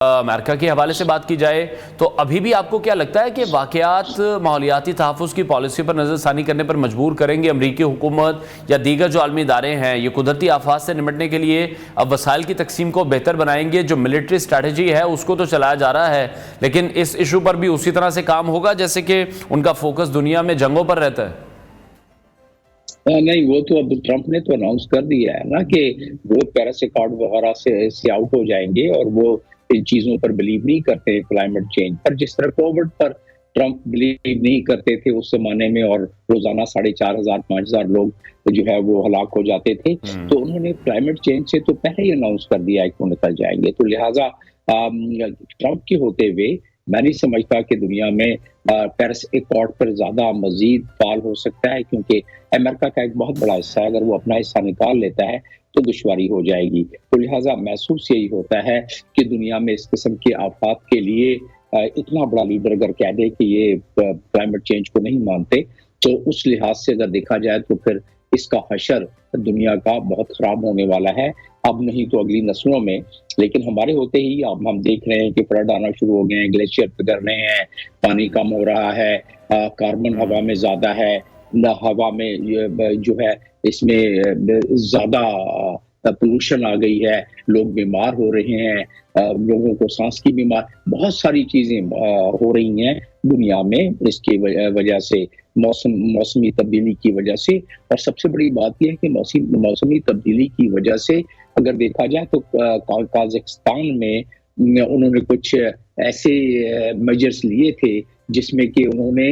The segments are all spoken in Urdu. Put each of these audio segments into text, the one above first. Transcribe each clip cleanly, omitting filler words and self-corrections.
امریکہ کے حوالے سے بات کی جائے تو ابھی بھی آپ کو کیا لگتا ہے کہ واقعات ماحولیاتی تحفظ کی پالیسی پر نظر ثانی کرنے پر مجبور کریں گے امریکی حکومت یا دیگر جو عالمی ادارے ہیں؟ یہ قدرتی آفات سے نمٹنے کے لیے اب وسائل کی تقسیم کو بہتر بنائیں گے. جو ملٹری اسٹریٹجی ہے اس کو تو چلایا جا رہا ہے، لیکن اس ایشو پر بھی اسی طرح سے کام ہوگا جیسے کہ ان کا فوکس دنیا میں جنگوں پر رہتا ہے؟ نہیں، وہ تو اب ٹرمپ نے تو اناؤنس کر دیا ہے نا کہ وہ پیرس ایکارڈ وغیرہ سے آؤٹ ہو جائیں گے، اور وہ ان چیزوں پر بلیو نہیں کرتے ہیں کلائمیٹ چینج پر. جس طرح کووڈ پر ٹرمپ بلیو نہیں کرتے تھے اس زمانے میں، اور روزانہ 4,500 5,000 لوگ جو ہے وہ ہلاک ہو جاتے تھے، تو انہوں نے کلائمیٹ چینج سے تو پہلے ہی اناؤنس کر دیا ہے کہ وہ نکل جائیں گے. تو لہٰذا ٹرمپ کے ہوتے ہوئے میں نہیں سمجھتا کہ دنیا میں پیرس ایکارڈ پر زیادہ مزید فعال ہو سکتا ہے، کیونکہ امریکہ کا ایک بہت بڑا حصہ ہے، اگر وہ اپنا حصہ نکال لیتا ہے تو دشواری ہو جائے گی. تو لہٰذا محسوس یہی ہوتا ہے کہ دنیا میں اس قسم کے آفات کے لیے اتنا بڑا لیڈر اگر کہہ دے کہ یہ کلائمیٹ چینج کو نہیں مانتے، تو اس لحاظ سے اگر دیکھا جائے تو پھر اس کا حشر دنیا کا بہت خراب ہونے والا ہے، اب نہیں تو اگلی نسلوں میں. لیکن ہمارے ہوتے ہی اب ہم دیکھ رہے ہیں کہ فلڈ آنا شروع ہو گئے ہیں، گلیشیئر پگھل رہے ہیں، پانی کم ہو رہا ہے، کاربن ہوا میں زیادہ ہے، ہوا میں جو ہے اس میں زیادہ پولوشن آ گئی ہے، لوگ بیمار ہو رہے ہیں، لوگوں کو سانس کی بیمار، بہت ساری چیزیں ہو رہی ہیں دنیا میں اس کی وجہ سے، موسمی تبدیلی کی وجہ سے. اور سب سے بڑی بات یہ ہے کہ موسمی تبدیلی کی وجہ سے اگر دیکھا جائے تو قازقستان میں انہوں نے کچھ ایسے میجرز لیے تھے جس میں کہ انہوں نے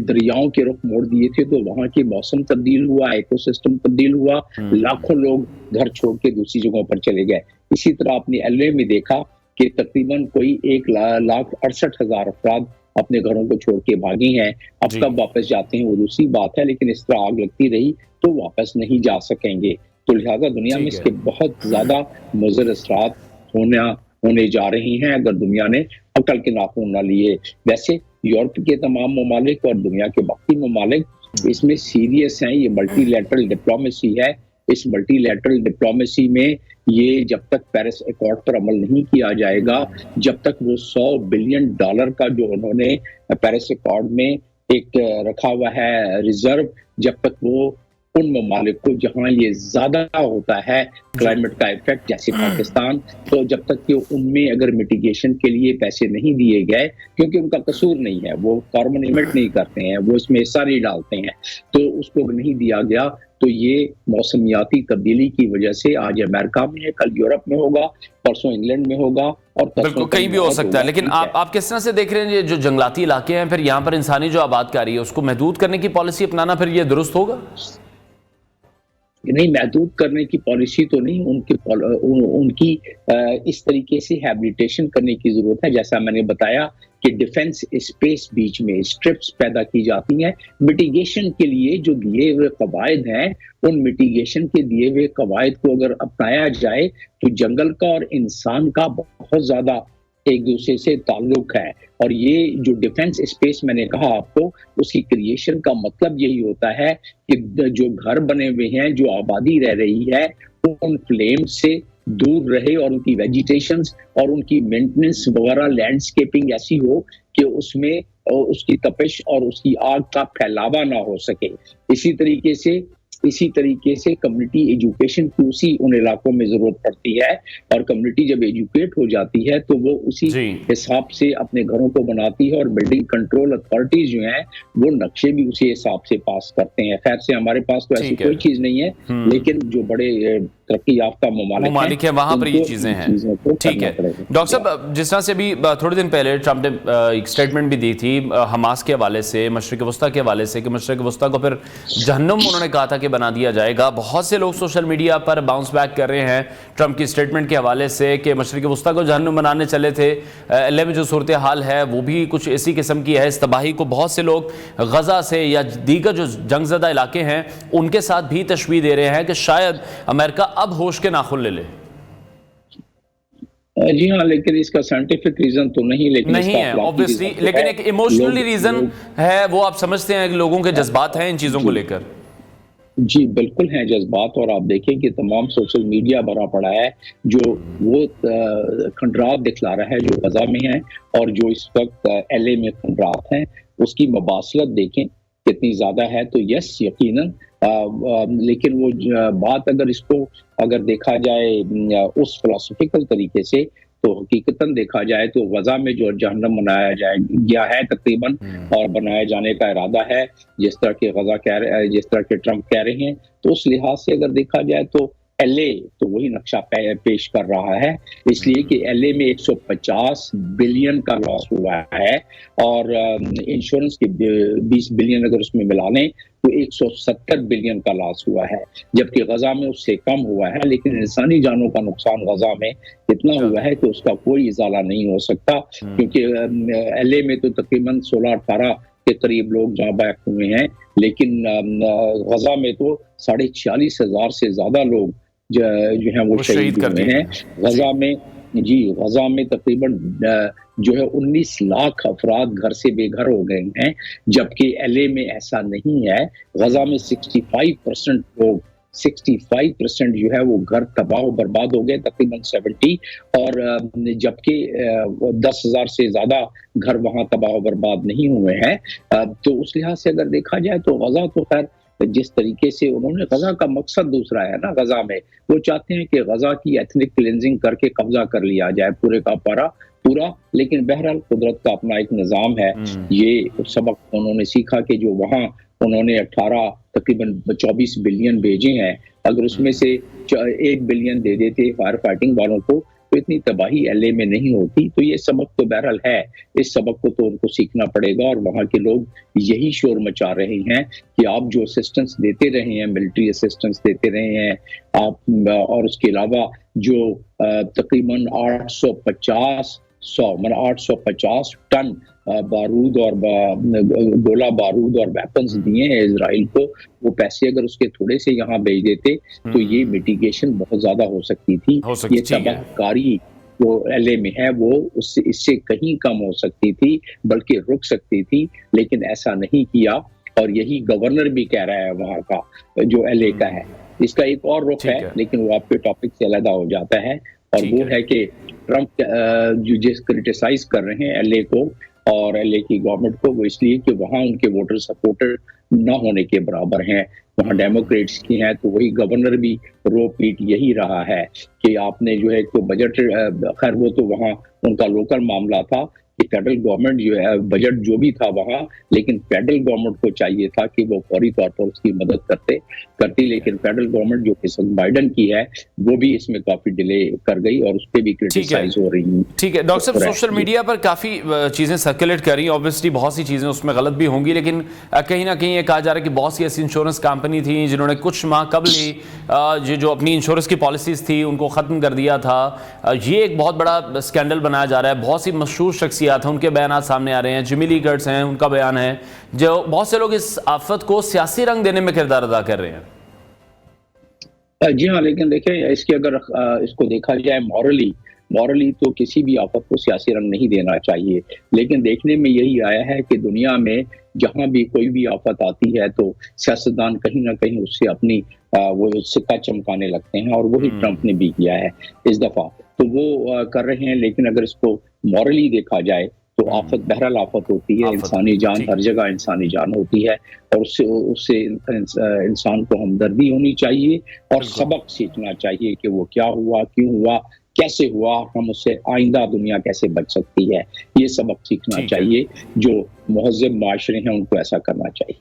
دریاؤں کے رخ موڑ دیے تھے، تو وہاں کے موسم تبدیل ہوا، ایکو سسٹم تبدیل ہوا، لاکھوں لوگ گھر چھوڑ کے دوسری جگہوں پر چلے گئے. اسی طرح اپنی ایل اے میں دیکھا کہ تقریباً کوئی 1,68,000 افراد اپنے گھروں کو چھوڑ کے بھاگے ہیں. اب کب واپس جاتے ہیں وہ دوسری بات ہے، لیکن اس طرح آگ لگتی رہی تو واپس نہیں جا سکیں گے. تو لہٰذا دنیا میں اس کے بہت زیادہ مضر اثرات ہونے جا رہی ہیں اگر دنیا نے عقل کے ناخن نہ لیے. ویسے یورپ کے تمام ممالک اور دنیا کے باقی ممالک اس میں سیریس ہیں. یہ ملٹی لیٹرل ڈپلومیسی ہے. اس ملٹی لیٹرل ڈپلومیسی میں یہ جب تک پیرس ایکارڈ پر عمل نہیں کیا جائے گا، جب تک وہ $100 بلین کا جو انہوں نے پیرس ایکارڈ میں ایک رکھا ہوا ہے ریزرو، جب تک وہ ان ممالک کو جہاں یہ زیادہ ہوتا ہے کلائمیٹ کا ایفیکٹ جیسے پاکستان، تو جب تک کہ ان میں اگر میٹیگیشن کے لیے پیسے نہیں دیے گئے، کیونکہ ان کا قصور نہیں ہے، وہ کاربن ایمٹ نہیں کرتے ہیں، وہ اس میں حصہ نہیں ڈالتے ہیں، تو اس کو نہیں دیا گیا تو یہ موسمیاتی تبدیلی کی وجہ سے آج امریکہ میں ہے، کل یورپ میں ہوگا، پرسوں انگلینڈ میں ہوگا، اور بالکل کہیں بھی ہو سکتا ہے. لیکن آپ کس طرح سے دیکھ رہے ہیں یہ جو جنگلاتی علاقے ہیں، پھر یہاں پر انسانی جو آباد کاری ہے اس کو محدود کرنے کی پالیسی اپنانا پھر یہ درست ہوگا؟ نہیں، محدود کرنے کی پالیسی تو نہیں، ان کی اس طریقے سے ہیبلیٹیشن کرنے کی ضرورت ہے. جیسا میں نے بتایا کہ ڈیفنس اسپیس بیچ میں اسٹرپس پیدا کی جاتی ہیں میٹیگیشن کے لیے. جو دیے ہوئے قواعد ہیں، ان میٹیگیشن کے دیے ہوئے قواعد کو اگر اپنایا جائے تو جنگل کا اور انسان کا بہت زیادہ ایک دوسرے سے تعلق ہے. اور یہ جو ڈیفنس اسپیس میں نے کہا آپ کو، اس کی کریشن کا مطلب یہی ہوتا ہے کہ جو گھر بنے ہوئے ہیں، جو آبادی رہ رہی ہے، ان فلیم سے دور رہے، اور ان کی ویجیٹیشنز اور ان کی مینٹننس وغیرہ لینڈسکیپنگ ایسی ہو کہ اس میں اس کی تپش اور اس کی آگ کا پھیلاوا نہ ہو سکے. اسی طریقے سے کمیونٹی ایجوکیشن کی اسی ان علاقوں میں ضرورت پڑتی ہے، اور کمیونٹی جب ایجوکیٹ ہو جاتی ہے تو وہ اسی حساب سے اپنے گھروں کو بناتی ہے، اور بلڈنگ کنٹرول اتھارٹیز جو ہیں وہ نقشے بھی اسی حساب سے پاس کرتے ہیں. خیر سے ہمارے پاس تو ایسی کوئی چیز نہیں ہے، لیکن جو بڑے ترقی یافتہ ممالک ہیں وہاں پر یہ چیزیں ہیں. ٹھیک ہے ڈاکٹر صاحب، جس طرح سے ابھی تھوڑے دن پہلے ٹرمپ نے ایک سٹیٹمنٹ بھی دی تھی حماس کے حوالے سے، مشرق وسطیٰ کے حوالے سے، کہ مشرق وسطیٰ کو پھر جہنم انہوں نے کہا تھا کہ بنا دیا جائے گا. بہت سے لوگ سوشل میڈیا پر باؤنس بیک کر رہے ہیں ٹرمپ کی سٹیٹمنٹ کے حوالے سے کہ مشرق وسطیٰ کو جہنم بنانے چلے تھے. LA میں جو صورتحال ہے وہ بھی کچھ اسی قسم کی ہے. اس تباہی کو بہت سے لوگ غزہ سے یا دیگر جو جنگ زدہ علاقے ہیں ان کے ساتھ بھی تشبیہ دے رہے ہیں کہ شاید امریکہ اب ہوش کے ناخن لے لے. جی ہاں، لیکن اس کا سائنٹیفک ریزن تو نہیں ہے obviously، لیکن ایک ایموشنلی ریزن ہے، وہ آپ سمجھتے ہیں کہ لوگوں کے جذبات ہیں ان چیزوں کو لے کر. جی بالکل ہیں جذبات، اور آپ دیکھیں کہ تمام سوشل میڈیا بھرا پڑا ہے جو وہ کھنڈرات دکھلا رہا ہے جو غزہ میں ہیں، اور جو اس وقت ایل اے میں کھنڈرات ہیں اس کی مباصلت دیکھیں کتنی زیادہ ہے. تو یس یقیناً لیکن وہ بات اگر دیکھا جائے اس فلسفیکل طریقے سے تو حقیقتاً دیکھا جائے تو غزہ میں جو جہنم بنایا جائے گیا ہے تقریباً، اور بنائے جانے کا ارادہ ہے جس طرح کہ ٹرمپ کہہ رہے ہیں، تو اس لحاظ سے اگر دیکھا جائے تو ایل اے تو وہی نقشہ پیش کر رہا ہے، اس لیے کہ ایل اے میں 150 بلین کا لاس ہوا ہے، اور انشورنس کے 20 بلین اگر اس میں ملا لیں تو 170 بلین کا لاس ہوا ہے، جبکہ غزہ میں اس سے کم ہوا ہے. لیکن انسانی جانوں کا نقصان غزہ میں اتنا ہوا ہے کہ اس کا کوئی ازالہ نہیں ہو سکتا، کیونکہ ایل اے میں تو تقریباً 16-18 کے قریب لوگ جہاں بحق ہوئے ہیں، لیکن غزہ میں تو 46,500 سے زیادہ لوگ جو ہیں وہ شہید ہوئے ہیں. غزہ میں تقریباً جو ہے 19 لاکھ افراد گھر سے بے گھر ہو گئے ہیں، جبکہ ایل اے میں ایسا نہیں ہے. غزہ میں 65% جو ہے وہ گھر تباہ و برباد ہو گئے، تقریباً 70، اور جبکہ 10,000 سے زیادہ گھر وہاں تباہ و برباد نہیں ہوئے ہیں. تو اس لحاظ سے اگر دیکھا جائے تو غزہ تو خیر جس طریقے سے انہوں نے، غزہ کا مقصد دوسرا ہے نا، غزہ میں وہ چاہتے ہیں کہ غزہ کی ایتھنک کلینزنگ کر کے قبضہ کر لیا جائے پورے کا پورا. لیکن بہرحال قدرت کا اپنا ایک نظام ہے. یہ سبق انہوں نے سیکھا کہ جو وہاں انہوں نے تقریباً 24 بلین بھیجے ہیں، اگر اس میں سے 1 بلین دے دیتے فائر فائٹنگ والوں کو تو اتنی تباہی ایل اے میں نہیں ہوتی. تو یہ سبق تو بہرحال ہے، اس سبق کو تو ان کو سیکھنا پڑے گا، اور وہاں کے لوگ یہی شور مچا رہے ہیں کہ آپ جو اسسٹنس دیتے رہے ہیں، ملٹری اسسٹنس دیتے رہے ہیں آپ، اور اس کے علاوہ جو تقریباً 850 ٹن بارود اور گولہ بارود اور ویپنز دیے ہیں اسرائیل کو، وہ پیسے اگر اس کے تھوڑے سے یہاں بھیج دیتے تو یہ میٹیگیشن بہت زیادہ ہو سکتی تھی. یہ تباہ کاری جو ایل اے میں ہے وہ اس سے کہیں کم ہو سکتی تھی، بلکہ رک سکتی تھی، لیکن ایسا نہیں کیا. اور یہی گورنر بھی کہہ رہا ہے وہاں کا جو ایل اے کا ہے. اس کا ایک اور رخ ہے لیکن وہ آپ کے ٹاپک سے علیحدہ ہو جاتا ہے، اور وہ ہے کہ ٹرمپ جو کرٹیسائز کر رہے ہیں ایل اے کو اور ایل اے کی گورنمنٹ کو، وہ اس لیے کہ وہاں ان کے ووٹر سپورٹر نہ ہونے کے برابر ہیں، وہاں ڈیموکریٹس کی ہیں. تو وہی گورنر بھی رو پیٹ یہی رہا ہے کہ آپ نے جو ہے کہ بجٹ، خیر وہ تو وہاں ان کا لوکل معاملہ تھا کہ فیڈرل گورنمنٹ جو ہے بجٹ جو بھی تھا وہاں، لیکن فیڈرل گورنمنٹ کو چاہیے تھا کہ وہ فوری طور پر اس کی مدد کرتی، لیکن فیڈرل گورنمنٹ جو کہ بائیڈن کی ہے وہ بھی اس میں کافی ڈیلے کر گئی اور اس پہ بھی کرٹیسائز ہو رہی ہیں. ٹھیک ہے ڈاکٹر صاحب، سوشل میڈیا پر کافی چیزیں سرکولیٹ کر رہی ہیں، اوبویسلی بہت سی چیزیں اس میں غلط بھی ہوں گی، لیکن کہیں نہ کہیں یہ کہا جا رہا ہے کہ بہت سی ایسی انشورنس کمپنی تھیں جنہوں نے کچھ ماہ قبل ہی جو اپنی انشورنس کی پالیسیز تھی ان کو ختم کر دیا تھا. یہ ایک بہت بڑا اسکینڈل بنایا جا رہا ہے. بہت سی مشہور شخصیات ہیں، ان کے بیانات سامنے آ رہے ہیں. جیمی لی کرٹس ہیں، ان کا بیان ہے. جو بہت سے لوگ اس آفت کو سیاسی رنگ دینے میں کردار ادا کر رہے ہیں. جی ہاں، لیکن دیکھیں اس کے اگر اس کو دیکھا جائے مورلی تو کسی بھی آفت کو سیاسی رنگ نہیں دینا چاہیے، لیکن دیکھنے میں یہی آیا ہے کہ دنیا میں جہاں بھی کوئی بھی آفت آتی ہے تو سیاستدان کہیں نہ کہیں اس سے اپنی وہ سکہ چمکانے لگتے ہیں، اور وہی ٹرمپ نے بھی کیا ہے اس دفعہ. تو وہ کر رہے ہیں، لیکن اگر اس کو مورلی دیکھا جائے تو آفت بہرحال آفت ہوتی ہے. انسانی جان، ہر جگہ انسانی جان ہوتی ہے، اور اس سے انسان کو ہمدردی ہونی چاہیے اور سبق سیکھنا چاہیے کہ وہ کیا ہوا، کیوں ہوا، کیسے ہوا، ہم اس سے آئندہ دنیا کیسے بچ سکتی ہے. یہ سبق سیکھنا چاہیے. جو مہذب معاشرے ہیں ان کو ایسا کرنا چاہیے.